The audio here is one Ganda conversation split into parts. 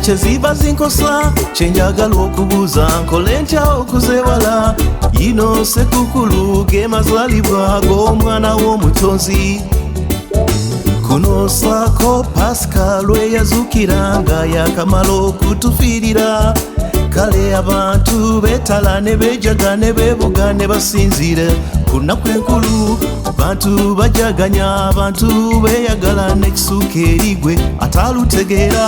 kyeziba zinkosa kyenjagala okubuuza nkole ntya okuzewala yino sekukulu ge mazalibwa g'omwana w'omutonzi kuno sako Pascal lwe yazuukira nga yakamala okutufiirira kale abantu betala ne bejaga ne bebuga ne basinzire ku nnaku enkulu bantu bajaganya abantu beyagala n'ekisuuka erigwe atalutegeera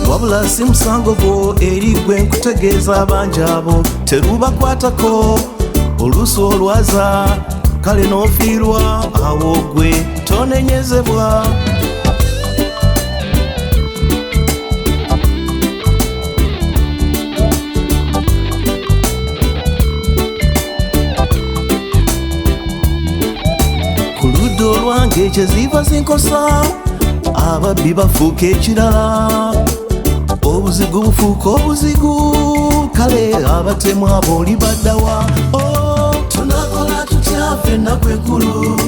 wabula si musango gwo eri gwe nkutegeeza abangi abo terubakwatako oluusi olwaza kale n'ofiirwa awo gwe tonenyezebwa ku ludda olwange kyeziva zinkosa ababbi bafuuka ekirala obuzigu bufuuka obuzigu kale abatemu abo oli baddawa tunakola tutya ffenna kwekulu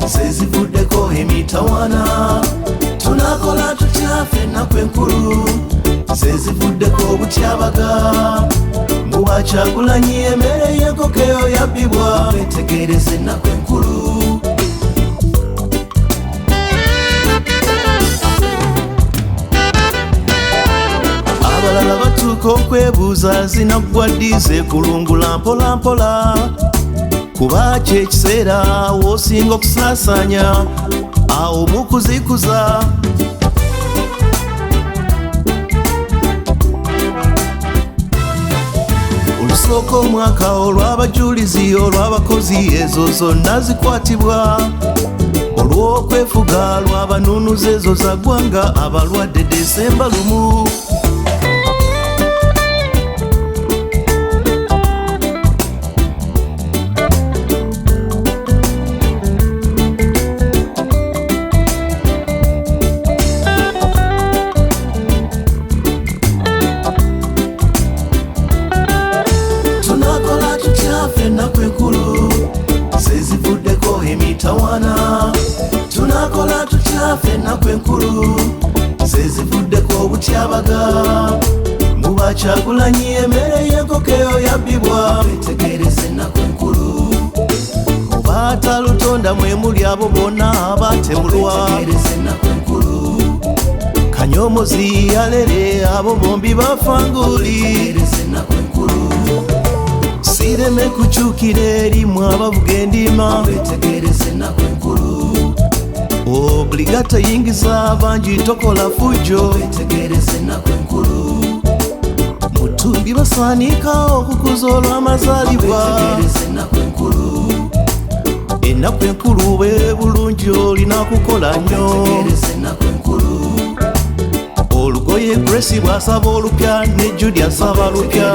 sezivuddeko emitawana tunakola tutya ffenna kwenkulu sezivuddeko obutyabaga muba Kyagulanyi emmere y'enkoko eyo yabbibwa wetegereze ennaku enkulu abalala batuuka okwebuuza zinaggwa ddize kulungula mpola mpola kuba kyekiseera w'osinga okusaasaanya awo mukuzikuza olusooka omwaka olw'abajulizi olw'abakozi ezo zonna zikwatibwa olw'okwefuga lw'abanunuzi ezo zaggwanga abalwadde Desemba lumu ennaku enkulu sezivuddeko emitawana tunakola tutya ffennaku enkulu sezivuddeko obutyabaga muba Kyagulanyi emmere y'enkoko eyo yabbibwa wetegereze ennaku enkulu kuba atalutonda mwe muli abo bonna abatemulwa ennaku enkulu Kanyomozi yalere abo bombi bafanguli ennaku enkulu sireme kukyukira erimu abavuga endima wetegereze ennaku enkulu obligata yingiza abangi tokola fujjo wetegereze ennaku enkulu mutumbi basaanika okukuza olw'amazaalibwa wetegereze ennaku enkulu ennaku enkulu bwe bulungi olina kukola nnyo wetegereze ennaku enkulu olugoye Grace bw'asaba olupya ne Julius asaba lupya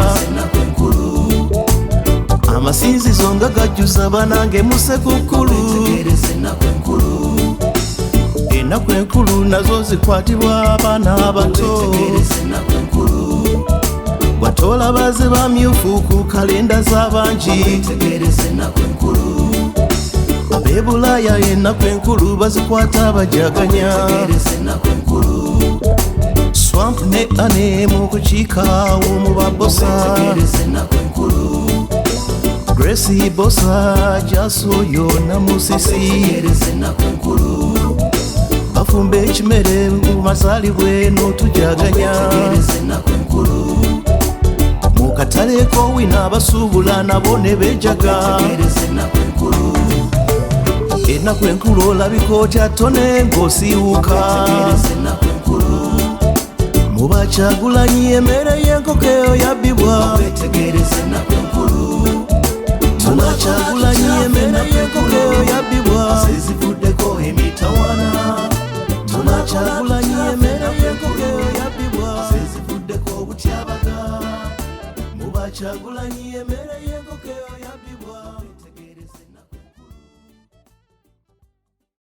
amasinzizo nga gajjuza banange musekukulu ennaku enkulu nazo zikwatibwa abaana abato watoola baze bamyufu ku kalenda z'abangi ab'ebulaaya ennaku enkulu bazikwata abajaganya Swamp ne ane mu kukiika w'omu babosa Grace bosa jaso yona musisi bafumba ekimere mu mazaalibwe n'otujaganya mu katale k'owina abasuubula nabo ne bejaga ennaku enkulu olabika otya tone ng'osiiwuka muba Kyagulanyi emmere y'enkoko eyo yabbibwa muba Kyagulanyi emmere y'enkoko eyo yabbibwa sezivuddeko emitawana muba Kyagulanyi emmere y'enkoko eyo yabbibwa sezivuddeko obutyabaga muba Kyagulanyi emmere y'enkoko eyo